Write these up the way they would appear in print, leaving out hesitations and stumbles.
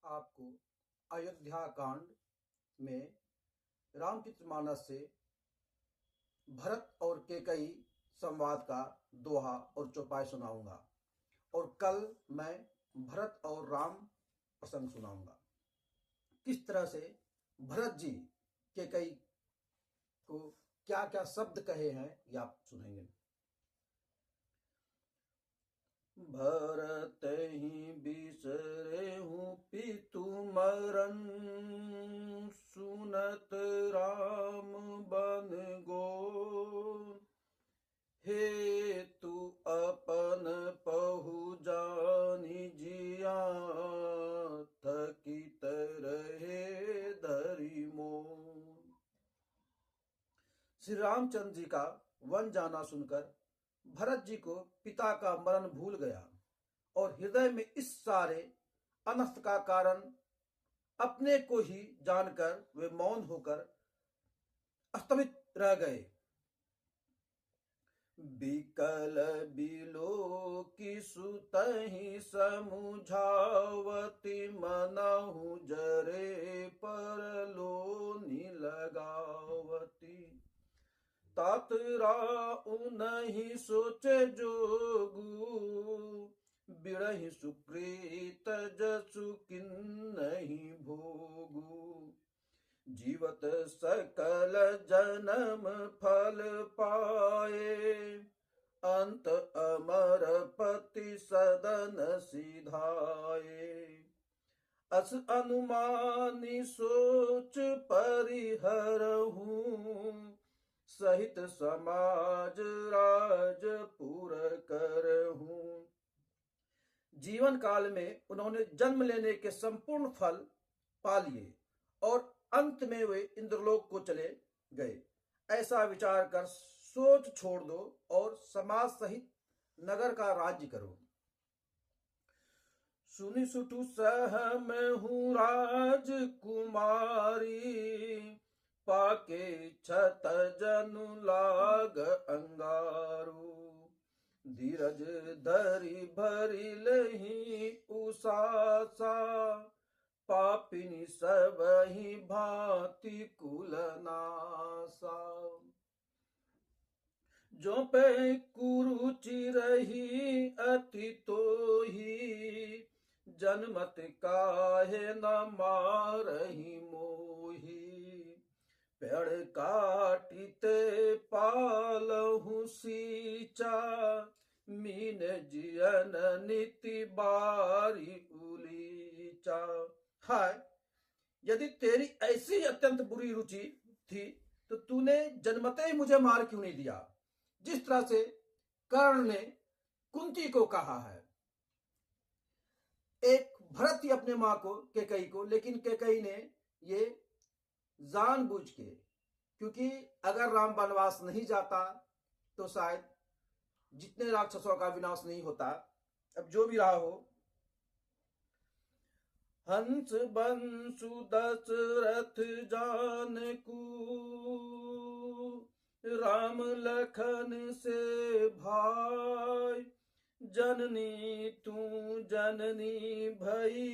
आपको अयोध्या कांड में रामचरितमानस से भरत और कैकेयी संवाद का दोहा और चौपाई सुनाऊंगा और कल मैं भरत और राम प्रसंग सुनाऊंगा। किस तरह से भरत जी कैकेयी को क्या क्या शब्द कहे हैं ये आप सुनेंगे। भरत ही बिसरे हूँ पितु मरन, सुनत राम बन गो। हे तू अपन पहु जानी जिया, थकित रहे धरि मोर। श्री रामचंद्र जी का वन जाना सुनकर भरत जी को पिता का मरण भूल गया और हृदय में इस सारे अनर्थ का कारण अपने को ही जानकर वे मौन होकर स्तंभित रह गए। बिकल बिलो की सुतहि समुझावती, मनहु जरे परलोनि लगावती। तात राउ नहीं सोचे जोगु, बिड़हि सुकृत जसु किन्नहि भोगु। जीवत सकल जन्म फल पाए, अंत अमर पति सदन सिधाए। अस अनुमानी सोच परिहरहूँ, सहित समाज राजपुर करहूँ। जीवन काल में उन्होंने जन्म लेने के संपूर्ण फल पा लिए और अंत में वे इंद्रलोक को चले गए। ऐसा विचार कर सोच छोड़ दो और समाज सहित नगर का राज्य करो। सुनि सुटु सहम हूँ राजकुमारी, पाके छत जनु लाग अंगारू। धीरज धरि भरि लही उसासा, पापिनी सबहि भांति कुलनासा। जो पे कुरुचि रही अति तोही, जन्मत काहे न मारही मोही। पेड़ काटिते पालहु सींचा, मीन जियन नीति बारी उलीचा। हाय, यदि तेरी ऐसी अत्यंत बुरी रुचि थी तो तूने जन्मते ही मुझे मार क्यों नहीं दिया, जिस तरह से कर्ण ने कुंती को कहा है। एक भरत ही अपने मां को कैकेयी को, लेकिन कैकेयी ने ये जानबूझ के, क्योंकि अगर राम वनवास नहीं जाता तो शायद जितने राक्षसों का विनाश नहीं होता। अब जो भी रहा हो, हंस बंसु दशरथ जानकू, राम लखन से भाई। जननी तू जननी भई,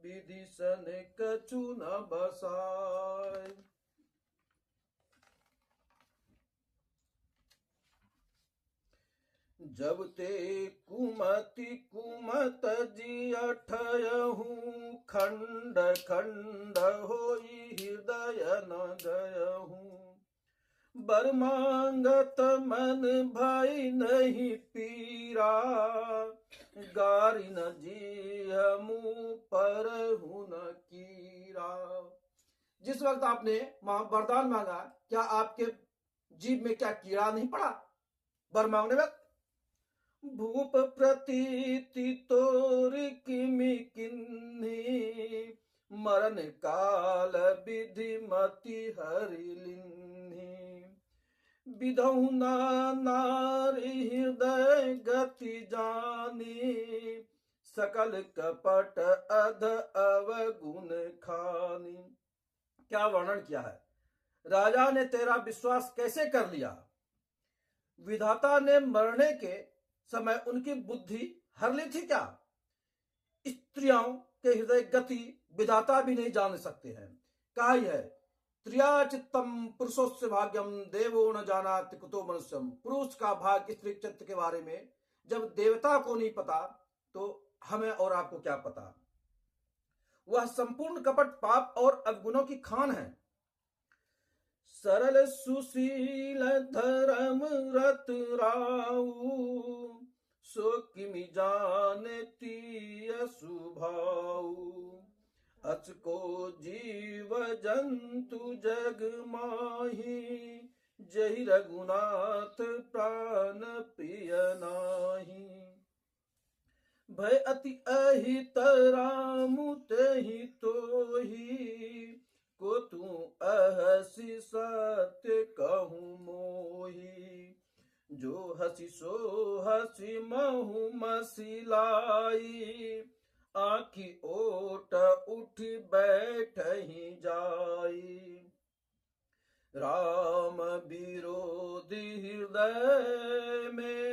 विदिशन कछु न बसाय। जब ते कुमति कुमत जी अठयहूँ, खंड खंड होई हृदय न गयहूँ। बर मांगत मन भाई नहीं पीरा, गारी न जी मुँह पर हूँ न कीरा। जिस वक्त आपने वरदान मांगा, क्या आपके जीभ में क्या कीड़ा नहीं पड़ा वर मांगने वक्त? भूप प्रतीति तोर किमि किन्ही, मरण काल विधि मति हरि लिन्ही। विधौ नारी हृदय गति जानी, सकल कपट अध अवगुण खानी। क्या वर्णन किया है। राजा ने तेरा विश्वास कैसे कर लिया। विधाता ने मरने के समय उनकी बुद्धि हर ली थी क्या? स्त्रियों के हृदय गति विधाता भी नहीं जान सकते हैं। कहा ही है, त्रिया चित्तम पुरुषोस्य भाग्यम देवो न जानाति कुतो मनुष्यम। पुरुष का भाग्य स्त्री चित्त के बारे में जब देवता को नहीं पता तो हमें और आपको क्या पता। वह संपूर्ण कपट पाप और अवगुणों की खान है। सरल सुशील धर्म रत राऊ, सो किमि जानती असुभाऊ। अचको जीव जंतु जग माही, जहि रघुनाथ प्राण प्रिय नाही। भय अति अहित रामु तेहि तोहि, को तू अहसि सत्य कहूँ मोहि। जो हसी सो हसी महु मसिलाई, आँखि ओट उठ बैठ ही जाई। राम विरोधी हृदय में,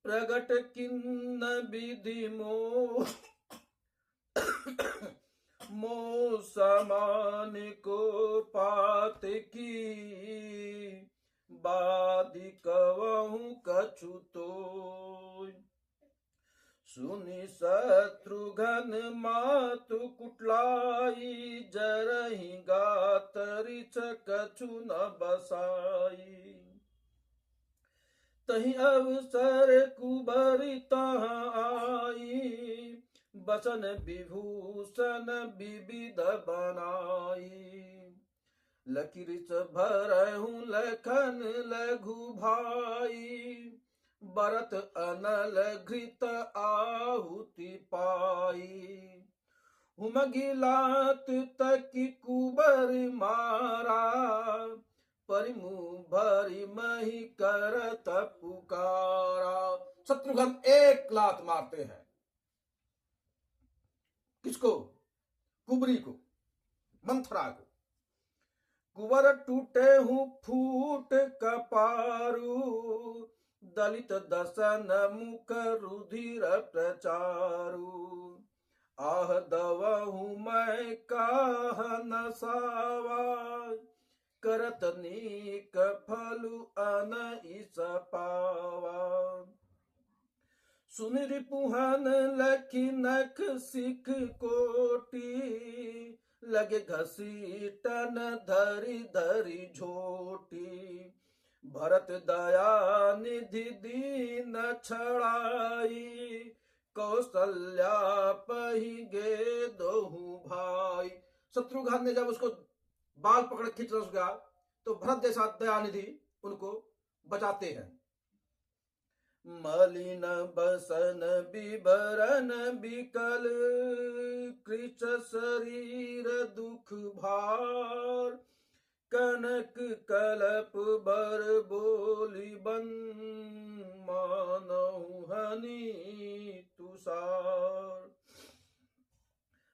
प्रगट किन्न विधि मोह। मोह समान को पात की, बादि कवहु कछु तोय। सुनि शत्रुघ्न मातु कुटलाई, जरहि गात रिच कछु न बसाई। तहि अवसर कुबरि तहाँ आई, बसन विभूषण विविध बनाई। लकीरिच भरहु लखन लघु भाई, बरत अनल घृत आहुति पाई। हुमगिलात तकी कुबर मारा, परिमुह भरी मही करत पुकारा। शत्रुघ्न एक लात मारते हैं। किसको? कुबरी को, मंथरा को। कुंवर टूटे हूँ फूट कपारू, दलित दसन मुख रुधिर प्रचारू। आह दवहु मैं काह नसावा, करत नीक फलु अनइस पावा। सुन रिपुहन लखी नख सिख कोटी, लगे घसीटन धरी धरी झोटी। भरत दया निधि दीन छड़ाई, कौशल्या पही गे दोहु भाई। शत्रुघ्न ने जब उसको बाल पकड़ खींच गया तो भरत जैसा दयानिधि उनको बचाते हैं। मलिन बसन विवरण विकल, कृच शरीर दुख भार। कनक कलप बर बोली बन, मानहु हनि तुषार।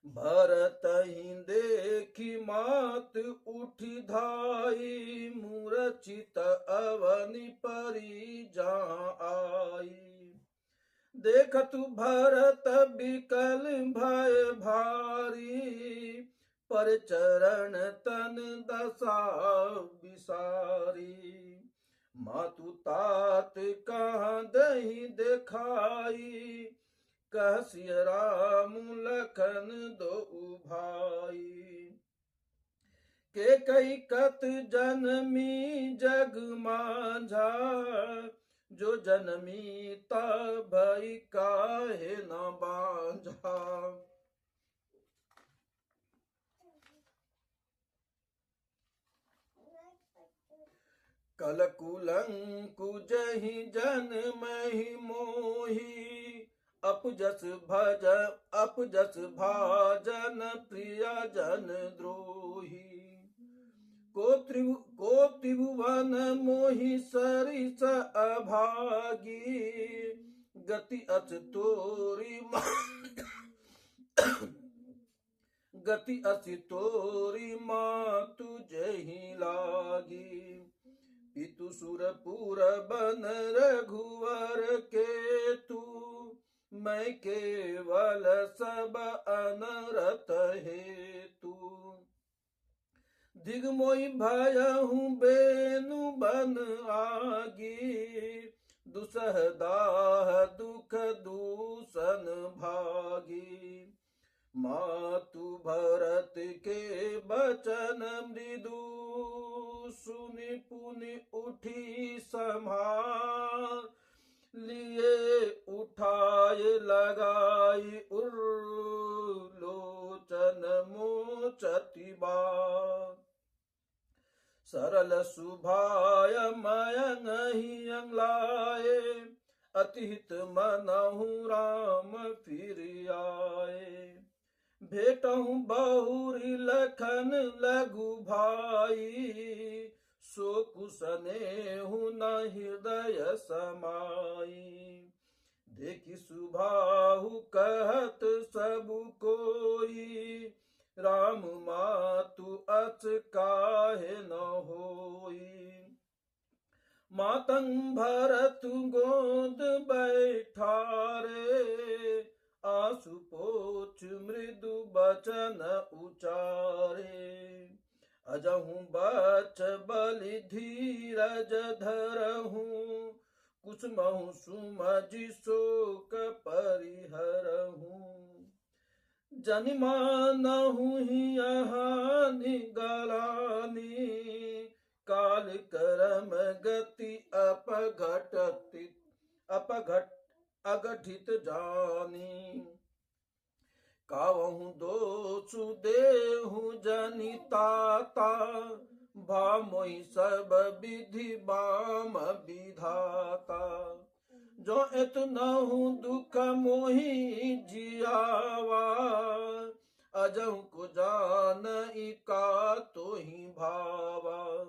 भरत ही देखी मात उठी धाई, मूर्छित अवनि परी जहाँ आई। देखतु भरत बिकल भय भारी, पर चरण तन दशा विसारी। मातु तात कहाँ दही देखाई, कहसिय राम लखन दो भाई। के कई कत जनमी जग माझा, जो जनमी ता भई काहे न बांझा। कलकुलंकु जहि जनमहि मोही, अपजस भाजन प्रियजन द्रोही। को त्रिभुवन मोहि सरिस अभागी, गति अच तोरी गति अचि तोरी मातु जहि लागी। पितु सुरपुर बन रघुवर केतु, मैं केवल सब अनरत हेतु। दिग मोहि भयहु बेनु बन आगी, दुसह दाह दुख दूषण भागी। मातु भरत के बचन मृदु, सुनि पुनि उठी संभार। लिए उठाए लगाई उर्लोचन मोचति बार। सरल सुभाय मयंग ही अंगलाए, अतिहित मनहु राम फिर आए। भेटहु बहुरी लखन लघु भाई, सो कुसनेहु न हृदय समाई। देखि सुभाहु कहत सबु कोई, राम मातु अच काहे न होई। मातंग भरत गोद बैठारे, आंसू पोछ मृदु बचन उचारे। अजहु बच बलि धीरज धरहु, कुसुमहु सुमझि शोक परिहरहु। जनि मानहु हियहानि गलानि, काल करम गति अगठित जानी। कावहु दोषु देहु जनिताता, भामोहि सब विधि बाम विधाता। जो एतनहु दुख मोहि जियावा, अजहु को जानई का तोहि भावा।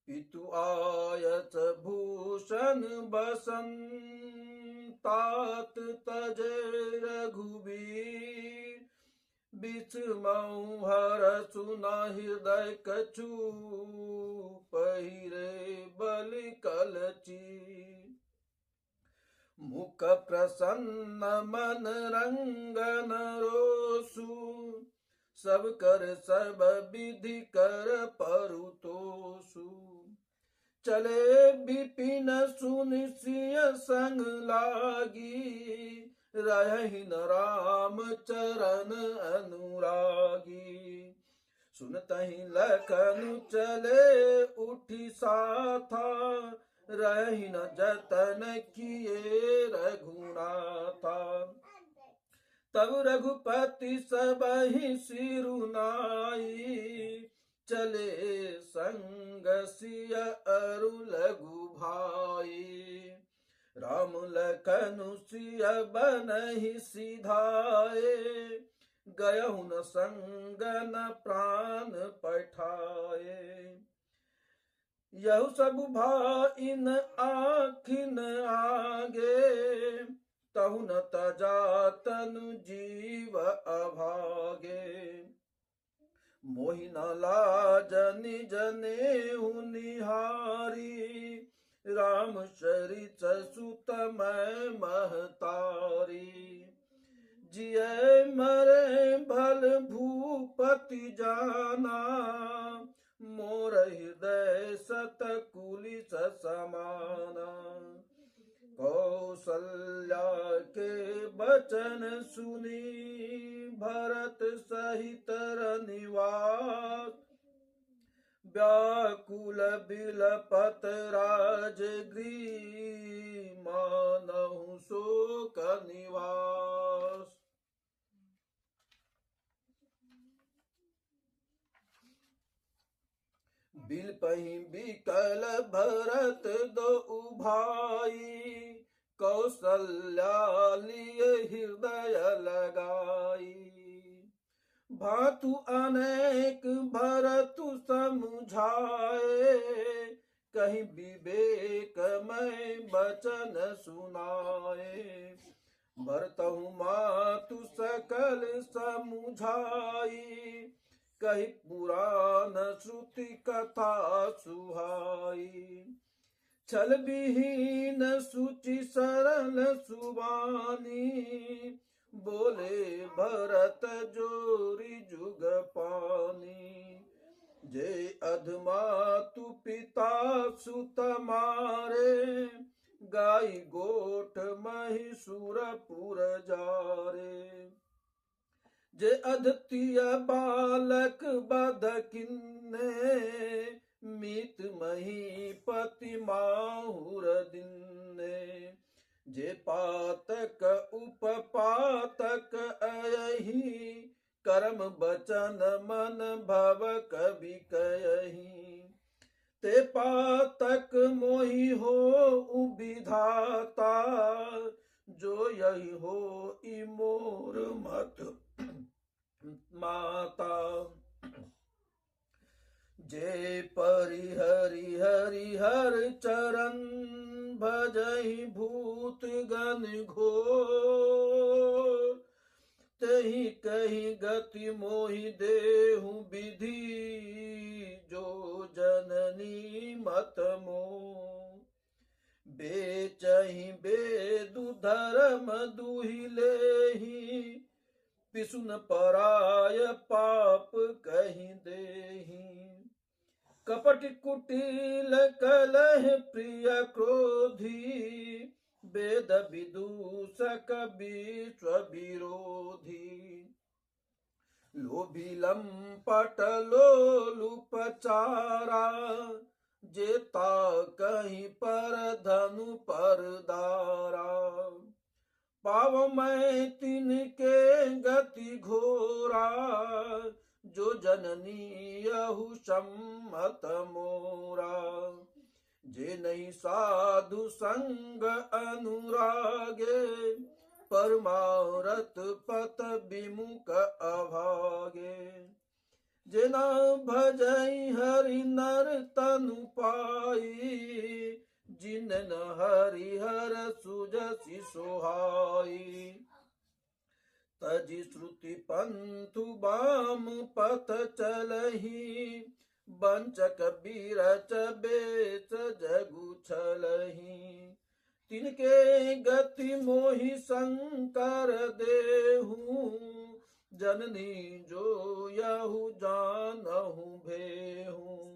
पितु आयत भूषण बसन, तात तजे रघुबीर। बिचमऊ हरसु न हृदय कछु, पहिरे बलि कलची। मुख प्रसन्न मन रंगन रोसु, सब कर सब विधि कर परुतोषु। चले विपिन सुनि सिय संग लागी, रहहि न राम चरण अनुरागी। सुनतहि लखनु चले उठी साथा, रहि न जतन किए रघुनाथा। तब रघुपति सबहि सिरुनाई, चले संग सिय अरु लघु भाई। राम लखनु सिय बनहि सिधाए, गयहु न संग न प्राण पठाए। यहु सब भाइन आखिन आगे, तहु न तजा तनु जीव अभागे। मोहि न लाज निज नेहु निहारी, राम चरित सुत मैं महतारी। जिय मरे भल भूपति जाना, मोर हृदय सतकुलिस समाना। कौसल्या के बचन सुनी, भरत सहित निवास। व्याकुल बिलपत राजगृह, मानहु शोक निवास। बिलपहि बिकल भरत दो भाई, कौसल्या लिए हृदय लगाई। भातु अनेक भरतु समुझाए, कहीं विवेक में बचन सुनाए। भरतहु मातु सकल समुझाई, कही पुराण श्रुति कथा सुहाई। छल विहीन सुचि सरल सुबानी, बोले भरत जोरी जुग पानी। जे अधमातु पिता सुत मारे, गाई गोठ महिषुर पुर जारे। जे अधतिय बालक बध किन्ने, मीत महीपति माहुर दिन्ने। जे पातक उपपातक अयहि, कर्म बचन मन भव कवि कयहि। ते पातक मोहि हो विधाता, जो यही हो ई मोर मत माता। जे परिहरि हरिहर चरण, भजहि भूत गण घोर। तेहि कही गति मोहि देहु विधि, जो जननी मत मोह। बेचहि बेदु धर्म दुहि लेहि, पिसुन पराय पाप कहि देहि। कपट कुटिल कलह प्रिय क्रोधी, वेद विदूषक विश्व विरोधी। लोभी लंपट लोलुपचारा, जेता कहीं पर धनु पर दारा। पाव मैं तिनके गति घोरा, जो जननी यहु सम्मत मोरा। जे नहीं साधु संग अनुरागे, परमारत पत विमुख अभागे। जे न भजई हरि नर तनु पाई, जिन न हरिहर सुजसि सोहाई। तजि श्रुति पंथु बाम पथ चलहि, बंचक बीरच बेच जगु छलहि। तिनके गति मोहि शंकर देहु, जननी जो यहु जानहु भेहु।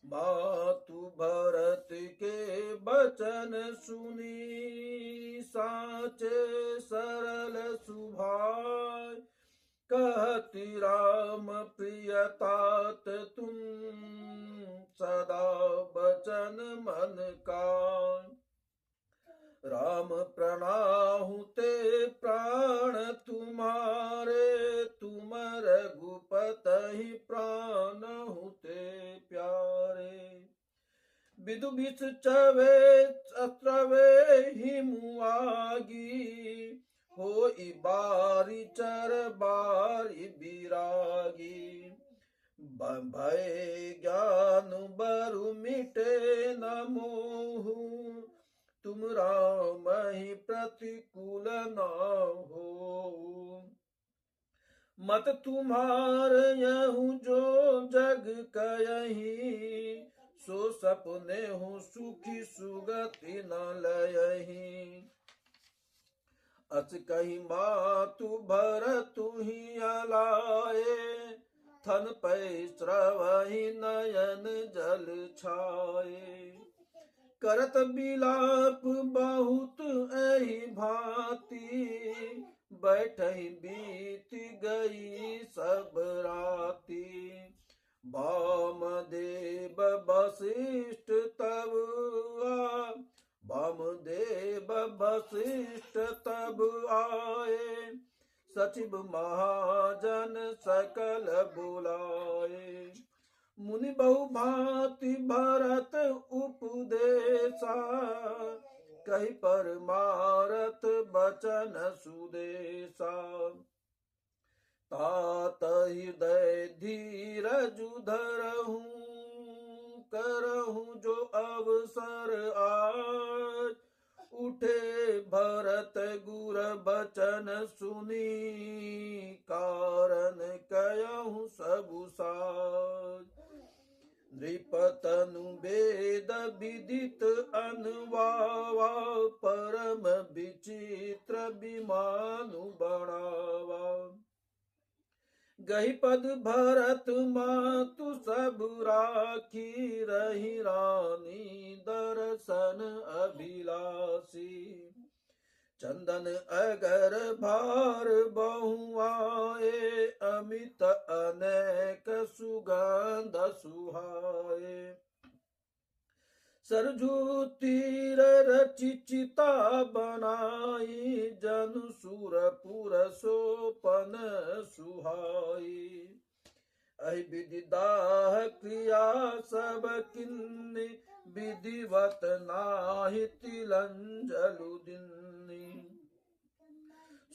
मातु भरत के बचन सुनी, साचे सरल सुभाय। कहति राम प्रिय तात तुम, सदा बचन मन का। राम प्रणाहु ते प्राण तुम्हारे, तुम रघुपति प्राणहु ते प्यारे। विदु विष चवे अत्रवे हिमुआगी, होई बारी चर बारी बिरागी। भय ज्ञान बरु मिटे न मोहु, तुम राम ही प्रतिकूल न हो। मत तुम्हार यहु जो जग कयहि, सो सपने हूँ सुखी सुगति न लयहि। अस कही मातु भरतु ही अलाए, थन पै स्रवहि नयन जल छाए। करत बिलाप बहुत एहि भांति, बैठहि बीत गई सब राति। वामदेव वशिष्ठ तब आए, सचिव महाजन सकल बुलाए। मुनि बहु भांति भरत उपदेशा, कही परमारथ बचन सुदेशा। तात हृदय धीरज धरहूं, करहूं जो अवसर आज। उठे भरत गुर बचन सुनी, कारण कयहूं सबु साज। नृपतनु वेद विदित अनुवावा, परम विचित्र विमानु बनावा। गही पद भरत मातु सब राखी, रही रानी दर्शन अभिलाषी। चंदन अगर भार बहुआए, अमित अनेक सुगंध सुहाए। सरजू तीर रचि चिता बनाई, जन सुरपुर सोपन सुहाई। अहि विधि दाह क्रिया सब किन्नी, विधिवत नाहि तिलंजलु दिन्नी।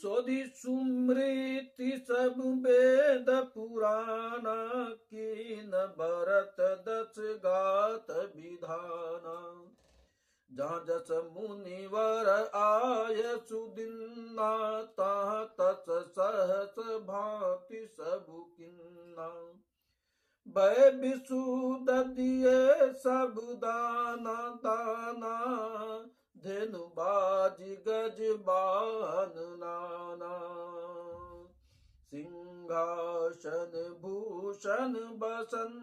सोधि सुमृति सब वेद पुराना, कीन भरत दस गात विधाना। जहाँ जस मुनिवर आय सुदिन्ना, तहाँ तस सहस भांति सबु किन्ना। भय विशुद्ध दिए सब दाना दाना, धेनु बाजी गज बान नाना। सिंहासन भूषण बसन,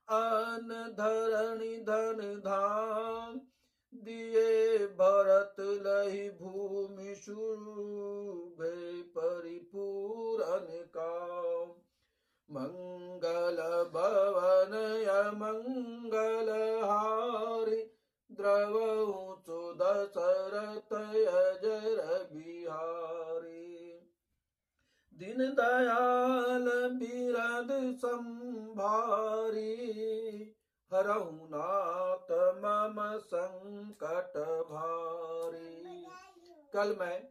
अन धरणि धन धाम। दिए भरत लहि भूमि शुभे, परिपूरन काम। मंगल भवन अमंगल हारी, द्रवहु दशरथ अजर बिहारी। दीन दयाल बिरद संभारी, हरहु नाथ मम संकट भारी। कल मैं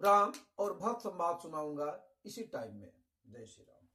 राम और भक्त संवाद सुनाऊंगा इसी टाइम में। जय श्री राम।